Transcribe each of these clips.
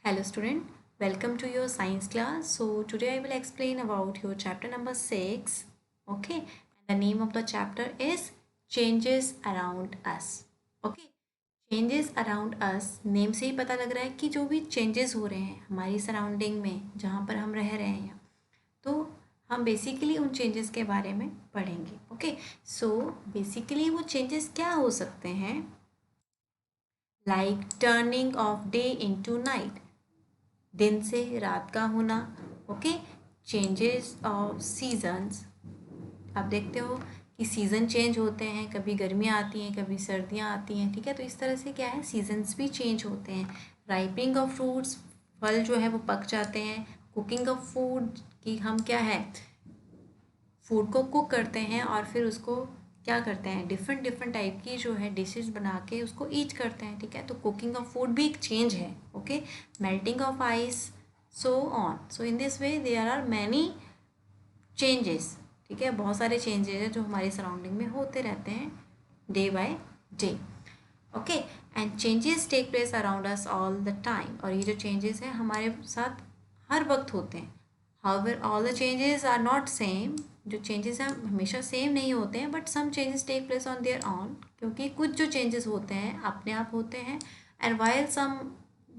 Hello student, welcome to your science class. So today I will explain about your chapter number 6. Okay, and the name of the chapter is Changes Around Us. Okay, Changes Around Us name से ही पता लग रहा है कि जो भी changes हो रहे हैं हमारी सराउंडिंग में जहाँ पर हम रह रहे हैं तो हम बेसिकली उन चेंजेस के बारे में पढ़ेंगे. ओके, सो बेसिकली वो चेंजेस क्या हो सकते हैं? Like turning of day into night, दिन से रात का होना. ओके, चेंजेस ऑफ सीजन्स, आप देखते हो कि सीज़न चेंज होते हैं, कभी गर्मियाँ आती हैं कभी सर्दियाँ आती हैं. ठीक है, तो इस तरह से क्या है, सीजन्स भी चेंज होते हैं. राइपिंग ऑफ फ्रूट्स, फल जो है वो पक जाते हैं. कुकिंग ऑफ फूड, कि हम क्या है फूड को कुक करते हैं और फिर उसको क्या करते हैं, डिफरेंट डिफरेंट टाइप की जो है डिशेस बना के उसको ईट करते हैं. ठीक है, तो कुकिंग ऑफ फूड भी एक चेंज है. Okay, melting of ice, so on. So in this way there are many changes. ठीक है, बहुत सारे चेंजेस हैं जो हमारी सराउंडिंग में होते रहते हैं day by day. Okay, and changes take place around us all the time, और ये जो चेंजेस हैं हमारे साथ हर वक्त होते हैं. However all the changes are not same, जो चेंजेस हैं हमेशा सेम नहीं होते हैं, but some changes take place on their own, क्योंकि कुछ जो चेंजेस होते हैं अपने आप होते हैं. And while some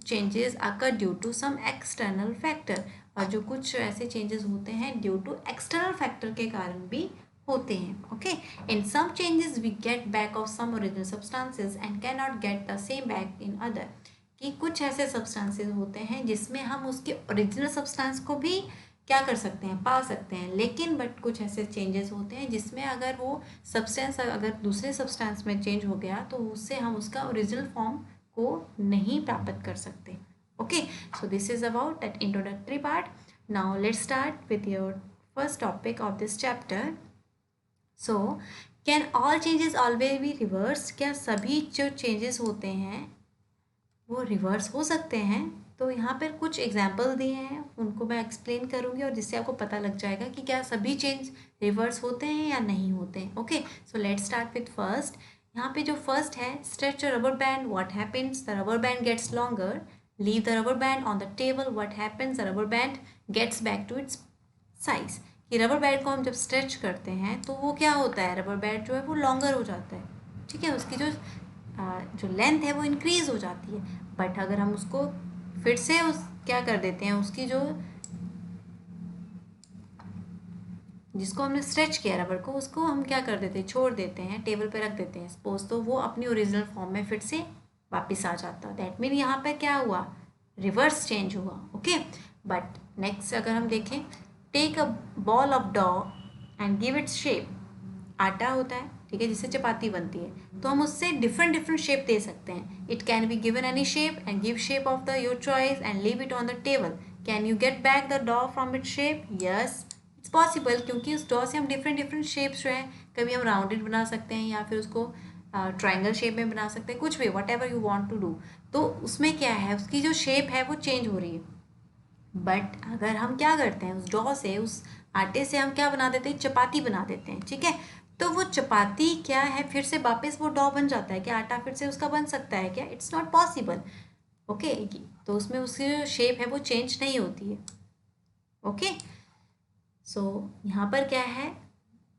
changes occur due to some external factor, और जो कुछ ऐसे चेंजेस होते हैं ड्यू टू एक्सटर्नल फैक्टर के कारण भी होते हैं. Okay, in some changes we get back of some original substances and can not get the same back in other, कि कुछ ऐसे सब्सटेंसेस होते हैं जिसमें हम उसके ओरिजिनल सब्सटेंस को भी क्या कर सकते हैं, पा सकते हैं, लेकिन बट कुछ ऐसे चेंजेस होते हैं जिसमें अगर वो सब्सटेंस अगर दूसरे सब्सटेंस में चेंज हो गया तो उससे हम उसका ओरिजिनल फॉर्म को नहीं प्राप्त कर सकते. Okay, so this is about that introductory part. Now let's start with your first topic of this chapter. So can all changes always be reverse, क्या सभी जो चेंजेस होते हैं वो रिवर्स हो सकते हैं? तो यहाँ पर कुछ एग्जाम्पल दिए हैं, उनको मैं एक्सप्लेन करूँगी और जिससे आपको पता लग जाएगा कि क्या सभी चेंज रिवर्स होते हैं या नहीं होते हैं. Okay, so let start with first. यहाँ पे जो फर्स्ट है, stretch rubber band, what happens, the rubber band gets longer. Leave the rubber band on the table, what happens, the rubber band gets back to its size. कि rubber band को हम जब stretch करते हैं तो वो क्या होता है, रबर बैंड जो है वो लॉन्गर हो जाता है. ठीक है, उसकी जो लेंथ है वो इंक्रीज हो जाती है. बट अगर हम उसको फिर से उस क्या कर देते हैं, उसकी जो जिसको हमने स्ट्रेच किया रबर को, उसको हम क्या कर देते हैं, छोड़ देते हैं, टेबल पे रख देते हैं सपोज, तो वो अपनी ओरिजिनल फॉर्म में फिर से वापस आ जाता है. दैट मीन यहाँ पे क्या हुआ, रिवर्स चेंज हुआ. ओके, बट नेक्स्ट अगर हम देखें, टेक अ बॉल ऑफ डॉ एंड गिव इट्स शेप. आटा होता है, ठीक है, जिससे चपाती बनती है, तो हम उससे डिफरेंट डिफरेंट शेप दे सकते हैं. It can be given any shape and give shape of the your choice and leave it on the table. Can you get back the dough from it shape? Yes, it's possible, क्योंकि उस डॉ से हम different different shapes जो है, कभी हम rounded बना सकते हैं या फिर उसको ट्राइंगल शेप में बना सकते हैं, कुछ भी, whatever you want to do. तो उसमें क्या है, उसकी जो शेप है वो चेंज हो रही है. बट अगर हम क्या करते हैं, उस डॉ से, उस आटे से हम क्या बना देते हैं, चपाती बना देते हैं. ठीक है, तो वो चपाती क्या है, फिर से वापस वो डॉ बन जाता है क्या, आटा फिर से उसका बन सकता है क्या? It's not possible. ओके, तो उसमें उसकी जो शेप है वो चेंज नहीं होती है. ओके, सो यहाँ पर क्या है,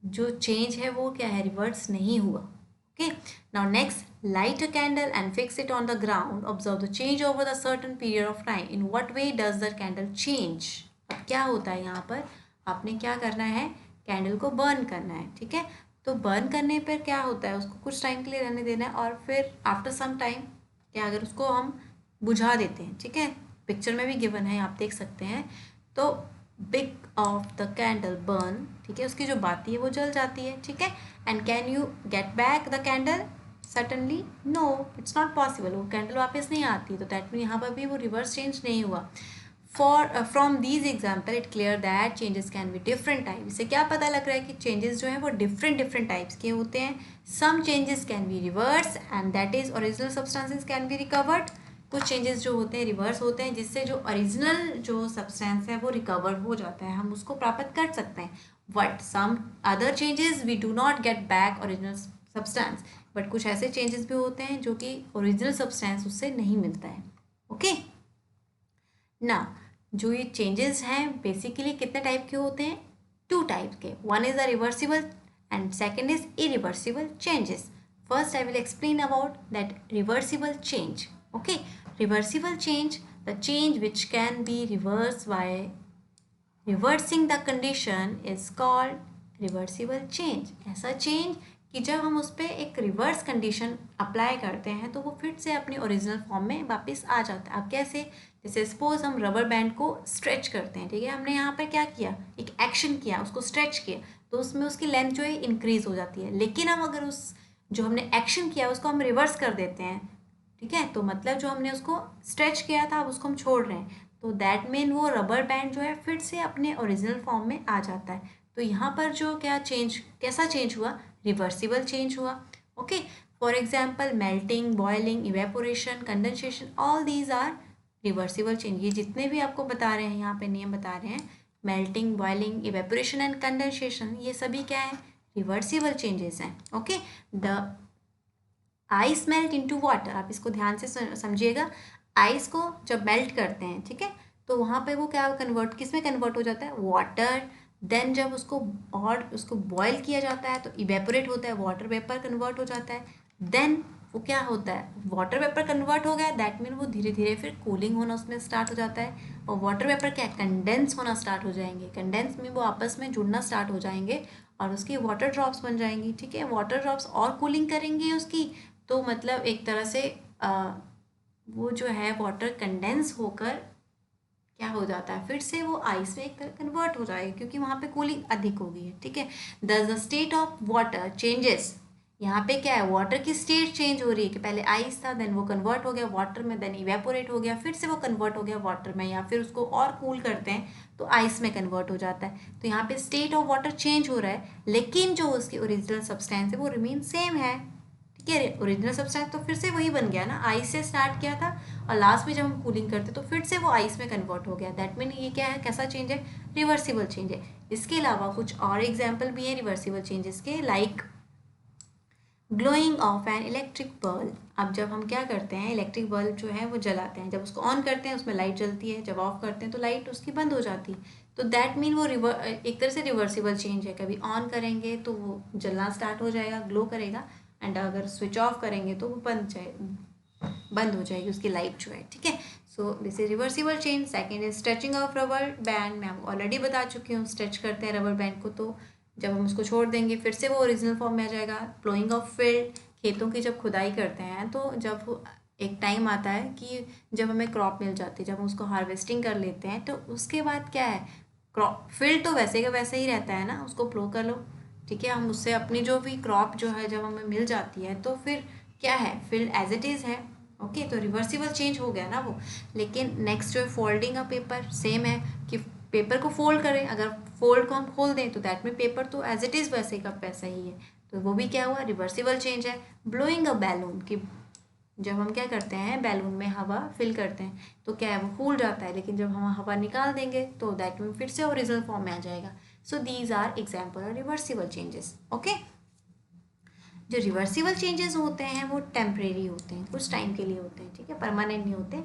जो चेंज है वो क्या है, रिवर्स नहीं हुआ. Okay, now next, light a candle and fix it on the ground. Observe the change over the certain period of time. In what way does the candle change? अब क्या होता है यहाँ पर, आपने क्या करना है, कैंडल को बर्न करना है. ठीक है, तो बर्न करने पर क्या होता है, उसको कुछ टाइम के लिए रहने देना है और फिर आफ्टर सम टाइम क्या, अगर उसको हम बुझा देते हैं, ठीक है, पिक्चर में भी गिवन है, आप देख सकते हैं, तो big of the candle burn, ठीक है, उसकी जो बाती है वो जल जाती है. ठीक है, and can you get back the candle? Certainly no, it's not possible, वो कैंडल वापस नहीं आती. तो दैट मीन यहाँ पर भी वो रिवर्स चेंज नहीं हुआ. For from these example it clear that changes can be different type. इससे क्या पता लग रहा है कि चेंजेस जो हैं वो डिफरेंट डिफरेंट टाइप्स के होते हैं. Some changes can be reverse and that is original substances can be recovered. कुछ चेंजेस जो होते हैं रिवर्स होते हैं, जिससे जो ओरिजिनल जो सब्सटेंस है वो रिकवर हो जाता है, हम उसको प्राप्त कर सकते हैं. But some other changes we do not get back original substance. But कुछ ऐसे चेंजेस भी होते हैं जो कि ओरिजिनल सब्सटेंस उससे नहीं मिलता है. ओके, ना जो ये चेंजेस हैं बेसिकली कितने टाइप के होते हैं, 2 टाइप के, one is a reversible and second is irreversible changes. First I will explain about that reversible change. Okay, reversible change, the change which can be reversed by reversing the condition is called reversible change. ऐसा change कि जब हम उस पर एक reverse condition apply करते हैं तो वो फिर से अपनी ओरिजिनल फॉर्म में वापस आ जाता है. अब कैसे, जैसे सपोज हम रबर बैंड को स्ट्रेच करते हैं, ठीक है, हमने यहाँ पर क्या किया, एक एक्शन किया, उसको स्ट्रेच किया, तो उसमें उसकी लेंथ जो है इंक्रीज हो जाती है. लेकिन हम अगर उस जो हमने एक्शन किया उसको हम रिवर्स कर देते हैं, ठीक है, तो मतलब जो हमने उसको स्ट्रेच किया था अब उसको हम छोड़ रहे हैं, तो दैट मीन वो रबर बैंड जो है फिर से अपने ओरिजिनल फॉर्म में आ जाता है. तो यहाँ पर जो क्या चेंज, कैसा चेंज हुआ, रिवर्सिबल चेंज हुआ. Okay, for example melting, boiling, evaporation, condensation, all these are reversible change. ये जितने भी आपको बता रहे हैं यहाँ पे नियम बता रहे हैं, melting, boiling, evaporation and condensation, ये सभी क्या है, रिवर्सिबल चेंजेस हैं. Okay, the ice melt into water, आप इसको ध्यान से समझिएगा. आइस को जब मेल्ट करते हैं, ठीक है, तो वहाँ पे वो क्या कन्वर्ट, किस में कन्वर्ट हो जाता है, वाटर. देन जब उसको बॉयल किया जाता है तो इवेपोरेट होता है, वाटर वेपर कन्वर्ट हो जाता है. देन वो क्या होता है, वाटर वेपर कन्वर्ट हो गया, दैट मीन वो धीरे धीरे फिर कूलिंग होना उसमें स्टार्ट हो जाता है, और वाटर वेपर क्या कंडेंस होना स्टार्ट हो जाएंगे. कंडेंस में वो आपस में जुड़ना स्टार्ट हो जाएंगे और उसकी वाटर ड्रॉप्स बन जाएंगी. ठीक है, वाटर ड्रॉप्स और कूलिंग करेंगी उसकी, तो मतलब एक तरह से वो जो है वाटर कंडेंस होकर क्या हो जाता है, फिर से वो आइस में एक तरह कन्वर्ट हो जाएगा, क्योंकि वहाँ पे कूलिंग अधिक हो गई है. ठीक है, the state of water changes, यहाँ पे क्या है, वाटर की स्टेट चेंज हो रही है कि पहले आइस था, देन वो कन्वर्ट हो गया वाटर में, देन इवेपोरेट हो गया, फिर से वो कन्वर्ट हो गया वाटर में, या फिर उसको और कूल करते हैं तो आइस में कन्वर्ट हो जाता है. तो यहाँ पे स्टेट ऑफ वाटर चेंज हो रहा है, लेकिन जो उसकी ओरिजिनल सब्सटेंस है वो रिमेन सेम है. ठीक है, ओरिजिनल सब्सटेंस तो फिर से वही बन गया ना, आइस से स्टार्ट किया था और लास्ट में जब हम कूलिंग करते तो फिर से वो आइस में कन्वर्ट हो गया. दैट मीन ये क्या है, कैसा चेंज है, रिवर्सिबल चेंज है. इसके अलावा कुछ और एग्जाम्पल भी है रिवर्सिबल चेंजेस के, like glowing of an electric bulb. अब जब हम क्या करते हैं, इलेक्ट्रिक बल्ब जो है वो जलाते हैं, जब उसको ऑन करते हैं उसमें लाइट जलती है, जब ऑफ करते हैं तो लाइट उसकी बंद हो जाती है. तो दैट मीन वो एक तरह से रिवर्सिबल चेंज है. कभी ऑन करेंगे तो वो जलना स्टार्ट हो जाएगा, ग्लो करेगा, एंड अगर स्विच ऑफ करेंगे तो वो बंद हो जाएगी उसकी लाइट जो है. ठीक है, सो this is reversible change. Second is stretching of rubber band. मैं आपको ऑलरेडी बता चुकी हूँ, स्ट्रेच करते हैं रबर बैंड को तो जब हम उसको छोड़ देंगे फिर से वो ओरिजिनल फॉर्म में आ जाएगा. प्लोइंग ऑफ फील्ड, खेतों की जब खुदाई करते हैं तो जब एक टाइम आता है कि जब हमें क्रॉप मिल जाती है, जब हम उसको हार्वेस्टिंग कर लेते हैं तो उसके बाद क्या है, क्रॉप फील्ड तो वैसे का वैसे ही रहता है ना, उसको प्लो कर लो. ठीक है, हम उससे अपनी जो भी क्रॉप जो है जब हमें मिल जाती है तो फिर क्या है, फील्ड एज इट इज़ है. ओके, तो रिवर्सिबल चेंज हो गया ना वो. लेकिन नेक्स्ट जो है फोल्डिंग अ पेपर, सेम है कि पेपर को फोल्ड करें, अगर फोल्ड को हम खोल दें तो दैट में पेपर तो एज इट इज़ वैसे का वैसा ही है, तो वो भी क्या हुआ, रिवर्सिबल चेंज है. ब्लोइंग अ बैलून, कि जब हम क्या करते हैं बैलून में हवा फिल करते हैं तो क्या है, वो फूल जाता है, लेकिन जब हम हवा निकाल देंगे तो दैट में फिर से ओरिजिनल फॉर्म में आ जाएगा. So these are example of reversible changes. Okay, जो रिवर्सिबल चेंजेस होते हैं वो टेम्परेरी होते हैं, कुछ टाइम के लिए होते हैं. ठीक है, परमानेंट नहीं होते.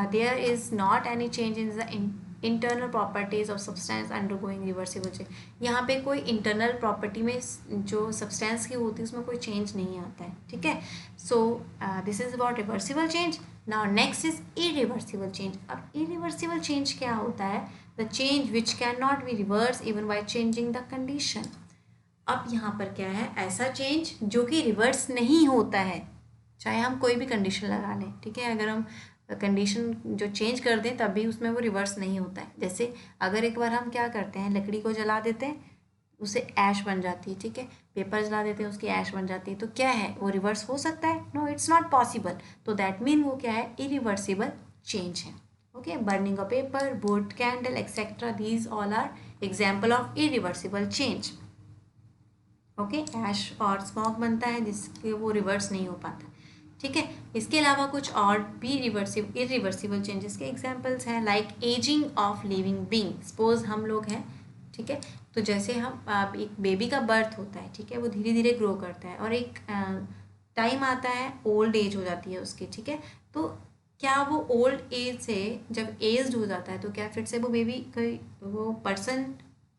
There is not any change in the internal properties of substance undergoing reversible change. यहाँ पे कोई इंटरनल प्रॉपर्टी में जो सब्सटेंस की होती है उसमें कोई चेंज नहीं आता है. ठीक है, सो this is about reversible change. Now next is irreversible change. अब इरिवर्सिबल चेंज क्या होता है, the change which can not be reverse even by changing the condition. अब यहाँ पर क्या है, ऐसा चेंज जो कि रिवर्स नहीं होता है, चाहे हम कोई भी कंडीशन लगा लें. ठीक है, अगर हम कंडीशन जो चेंज कर दें तब भी उसमें वो रिवर्स नहीं होता है. जैसे अगर एक बार हम क्या करते हैं, लकड़ी को जला देते हैं, उससे ऐश बन जाती है. ठीक है, पेपर जला देते हैं, उसकी ऐश बन जाती है, तो क्या है, वो रिवर्स हो सकता है, नो इट्स नॉट पॉसिबल. तो दैट मीन वो क्या है, इरिवर्सिबल चेंज है. Okay, burning a paper, wood, candle etcetera, these all are example of irreversible change. Okay, ash और स्मॉक बनता है जिसके वो रिवर्स नहीं हो पाता. ठीक है, इसके अलावा कुछ और भी इरिवर्सिबल चेंजेस के एग्जांपल्स हैं, like ageing of living being. Suppose हम लोग हैं, ठीक है, तो जैसे हम एक बेबी का बर्थ होता है, ठीक है, वो धीरे धीरे ग्रो करता है और एक टाइम आता है ओल्ड एज हो जाती है उसकी. ठीक है, तो क्या वो ओल्ड एज से जब एज्ड हो जाता है तो क्या फिर से वो बेबी कोई वो पर्सन,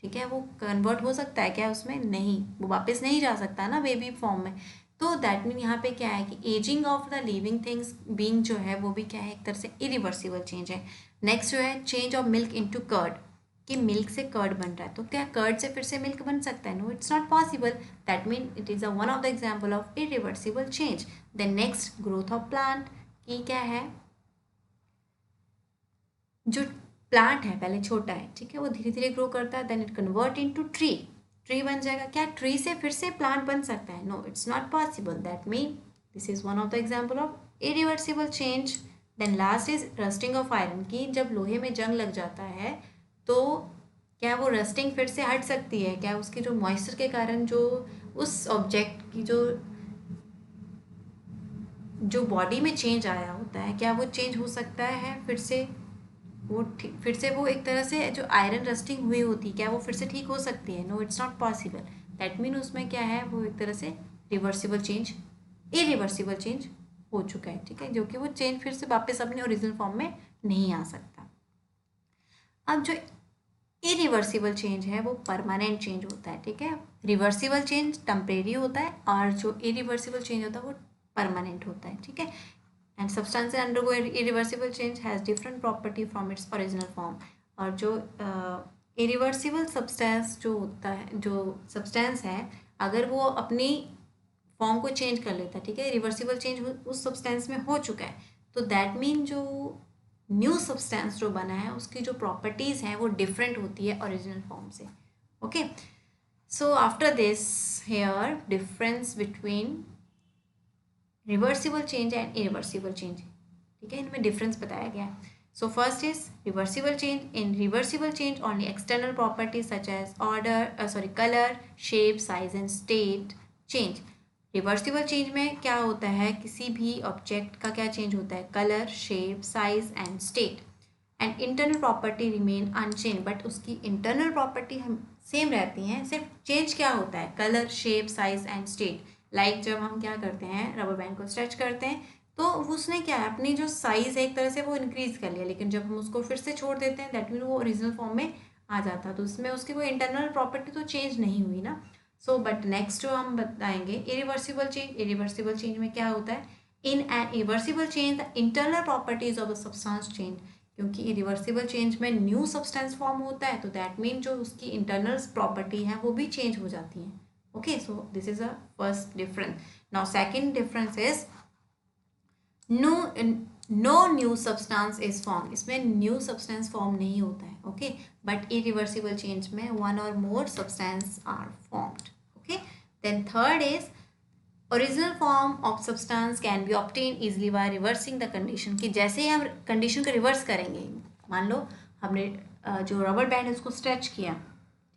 ठीक है, वो कन्वर्ट हो सकता है क्या उसमें? नहीं, वो वापस नहीं जा सकता ना बेबी फॉर्म में। तो दैट मीन यहाँ पे क्या है कि ageing of the living things being जो है वो भी क्या है, एक तरह से इरिवर्सिबल चेंज है। नेक्स्ट जो है change of milk into curd, कि मिल्क से कर्ड बन रहा है तो क्या कर्ड से फिर से मिल्क बन सकता है? No, it's not possible. That mean it is a one of the example of irreversible change. Then next growth of plant, की क्या है, जो प्लांट है पहले छोटा है, ठीक है, वो धीरे धीरे ग्रो करता है, then it convert into tree, tree बन जाएगा। क्या ट्री से फिर से प्लांट बन सकता है? No, it's not possible. That mean this is one of the example of irreversible change. Then last is rusting of iron, की जब लोहे में जंग लग जाता है तो क्या वो रस्टिंग फिर से हट सकती है? क्या उसके जो मॉइस्चर के कारण जो उस ऑब्जेक्ट की जो बॉडी में चेंज आया होता है, क्या वो चेंज हो सकता है फिर से? वो ठीक फिर से वो एक तरह से जो आयरन रस्टिंग हुई होती, क्या वो फिर से ठीक हो सकती है? No, it's not possible. That mean उसमें क्या है, वो एक तरह से रिवर्सिबल चेंज, इरिवर्सिबल चेंज हो चुका है, ठीक है, जो कि वो चेंज फिर से वापस अपने ओरिजिनल फॉर्म में नहीं आ सकता। अब जो इरिवर्सिबल चेंज है वो परमानेंट चेंज होता है, ठीक है। रिवर्सिबल चेंज टेम्परेरी होता है और जो इरिवर्सिबल चेंज होता है वो परमानेंट होता है, ठीक है। And substance undergo irreversible change has different property from its original form. और जो इरिवर्सिबल सब्सटेंस जो होता है, जो सब्सटेंस है, अगर वो अपनी फॉर्म को चेंज कर लेता है, ठीक है, रिवर्सिबल चेंज उस सब्सटेंस में हो चुका है, तो दैट मीन जो न्यू सब्सटेंस जो बना है उसकी जो प्रॉपर्टीज़ हैं वो डिफरेंट होती है ओरिजिनल फॉर्म से। Okay, so after this here difference between reversible change and irreversible change, ठीक है, इनमें डिफरेंस बताया गया है। So first is reversible change. In reversible change only external properties such as colour, shape, size and state change. Reversible change में क्या होता है, किसी भी ऑब्जेक्ट का क्या चेंज होता है, colour, shape, size and state. And internal property remain unchange, but उसकी इंटरनल प्रॉपर्टी हम सेम रहती हैं, सिर्फ चेंज क्या होता है, colour, shape, size and state. Like जब हम क्या करते हैं, रबर बैंड को स्ट्रेच करते हैं तो उसने क्या है, अपनी जो साइज़ है एक तरह से वो इंक्रीज़ कर लिया, लेकिन जब हम उसको फिर से छोड़ देते हैं दैट मीन वो ओरिजिनल फॉर्म में आ जाता है, तो उसमें उसकी कोई इंटरनल प्रॉपर्टी तो चेंज नहीं हुई ना। सो बट नेक्स्ट जो हम बताएंगे इरिवर्सिबल चेंज। इरिवर्सिबल चेंज में क्या होता है, in an irreversible change the internal properties of the substance change, क्योंकि इरिवर्सिबल चेंज में न्यू सब्सटेंस फॉर्म होता है तो दैट मीन जो उसकी इंटरनल प्रॉपर्टी है वो भी चेंज हो जाती हैं। Okay, so this is a first difference. Now second difference is no new substance is formed. इसमें new substance form नहीं होता है, okay, but irreversible change में one or more substance are formed. Okay, then third is original form of substance can be obtain easily by reversing the condition, कि जैसे ही हम condition को reverse करेंगे, मान लो हमने जो रबर बैंड है उसको स्ट्रेच किया,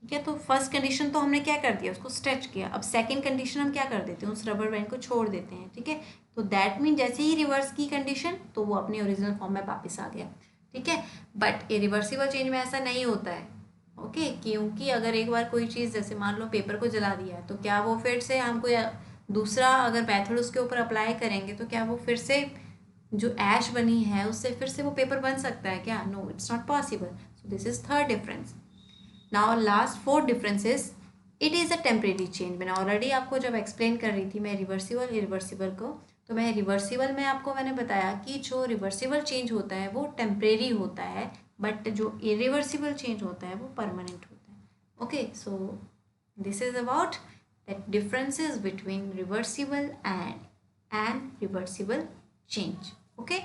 ठीक है, तो फर्स्ट कंडीशन तो हमने क्या कर दिया, उसको स्ट्रेच किया। अब सेकंड कंडीशन हम क्या कर देते हैं, उस रबर बैंड को छोड़ देते हैं, ठीक है, तो दैट मीन जैसे ही रिवर्स की कंडीशन तो वो अपने ओरिजिनल फॉर्म में वापस आ गया, ठीक है। बट रिवर्सिबल चेंज में ऐसा नहीं होता है, ओके, क्योंकि अगर एक बार कोई चीज़ जैसे मान लो पेपर को जला दिया है तो क्या वो फिर से हमको दूसरा अगर मेथड उसके ऊपर अप्लाई करेंगे तो क्या वो फिर से जो ऐश बनी है उससे फिर से वो पेपर बन सकता है क्या? No, it's not possible. So this is third difference. Now last fourth difference is it is a temporary change. मैंने ऑलरेडी आपको जब एक्सप्लेन कर रही थी मैं रिवर्सिबल इरिवर्सिबल को, तो मैं रिवर्सिबल में आपको मैंने बताया कि जो रिवर्सिबल चेंज होता है वो टेम्परेरी होता है, बट जो इरिवर्सिबल चेंज होता है वो परमानेंट होता है। Okay, so this is about that differences between reversible and reversible change. Okay.